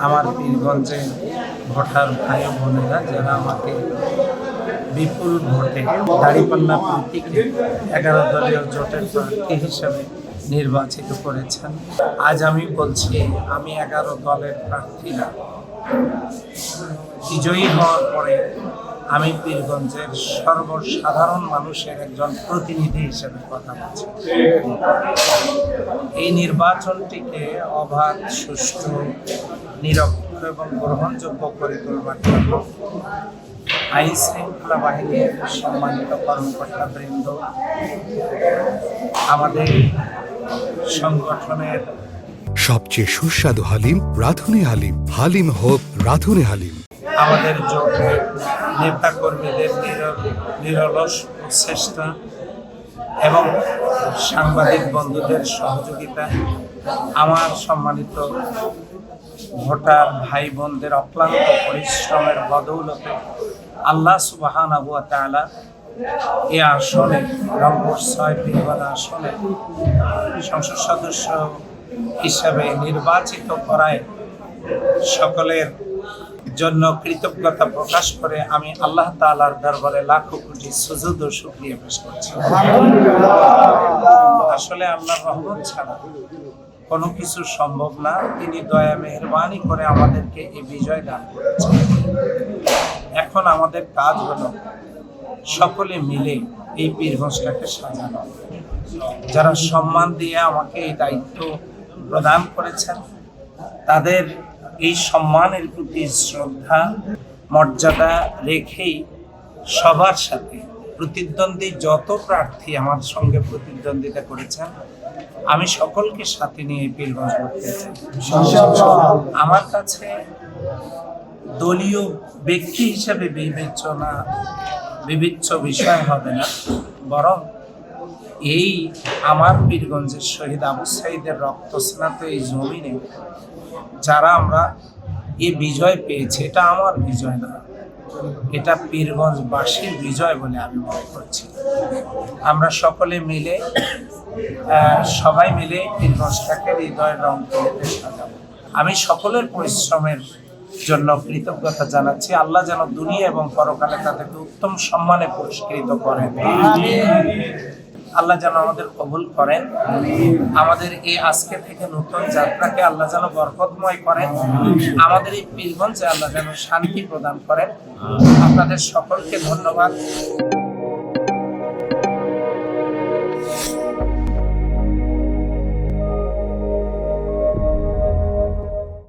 আমার পীরগঞ্জে ভোটার ভাই বোনেরা যারা আমাকে বিপুল ভোটে দাঁড়িপাল্লা প্রতীকে 11 দলীয় জোটের প্রার্থী হিসেবে নির্বাচিত করেছেন। আজ আমি বলছি, আমি 11 দলের প্রার্থী না। বিজয়ী হওয়ার পরে আমি পীরগঞ্জের সর্বসাধারণ মানুষের একজন প্রতিনিধি হিসেবে কথা বলছি। এই নির্বাচনটিকে অবাধ, সুষ্ঠু, নিরপেক্ষ এবং গ্রহণযোগ্য করে তোলবার জন্য আইন শৃঙ্খলা বাহিনীর সম্মানিত কর্মকর্তাবৃন্দ, আমাদের সংগঠনের সবচেয়ে সুস্বাদু হালিম রাঁধুনি হালিম, হালিম হোক রাঁধুনি হালিম। আমাদের জোটের নেতা কর্মীদের নিরলস প্রচেষ্টা এবং সাংবাদিক বন্ধুদের সহযোগিতা, আমার সম্মানিত ভোটার ভাই বোনদের অক্লান্ত পরিশ্রমের বদৌলতে আল্লাহ সুবহানাহু ওয়া তাআলা এই আসনে, রংপুর 6 পীরগঞ্জ আসনে সংসদ সদস্য হিসাবে নির্বাচিত করায় সকলের জন্য কৃতজ্ঞতা প্রকাশ করে আমি আল্লাহ তাআলার দরবারে লাখো কোটি সুজুদ ও শুকরিয়া পেশ করছি। আসলে আল্লাহর রহমত ছাড়া কোনো কিছু সম্ভব না। তিনি দয়া মেহেরবানি করে আমাদেরকে এই বিজয় দান করেছেন। এখন আমাদের কাজ হলো সকলে মিলে এই পীরগঞ্জটাকে সাজানো। যারা সম্মান দিয়ে আমাকে এই দায়িত্ব প্রদান করেছেন, তাদের এই সম্মানের প্রতি শ্রদ্ধা মর্যাদা রেখেই সবার সাথে প্রতিদ্বন্দ্বী যত প্রার্থী আমার সঙ্গে প্রতিদ্বন্দ্বিতা করেছেন, আমি সকলকে সাথে নিয়ে পীরগঞ্জ করতে চাই। আমার কাছে দলীয় ব্যক্তি হিসেবে বিবেচ্য বিষয় হবে না, বরং এই আমার পীরগঞ্জের শহীদ আবু সাঈদের রক্ত স্নাত এই জমিনে যারা আমরা এই বিজয় পেয়েছি, এটা আমার বিজয় না, এটা পীরগঞ্জবাসীর বিজয় বলে আমি মনে করছি। আমরা সকলে মিলে সবাই মিলে পীরগঞ্জটাকে হৃদয়ের রং তুলিতে সাজাবো। আমি সকলের পরিশ্রমের জন্য কৃতজ্ঞতা জানাচ্ছি। আল্লাহ যেন দুনিয়া এবং পরকালে তাদেরকে উত্তম সম্মানে পুরস্কৃত করেন। আল্লাহ যেন আমাদের কবুল করেন। আমাদের এই আজকে থেকে নতুন যাত্রাকে আল্লাহ যেন বরকতময় করেন। আমাদের এই পীরগঞ্জে আল্লাহ যেন শান্তি প্রদান করেন। আপনাদের সকলকে ধন্যবাদ।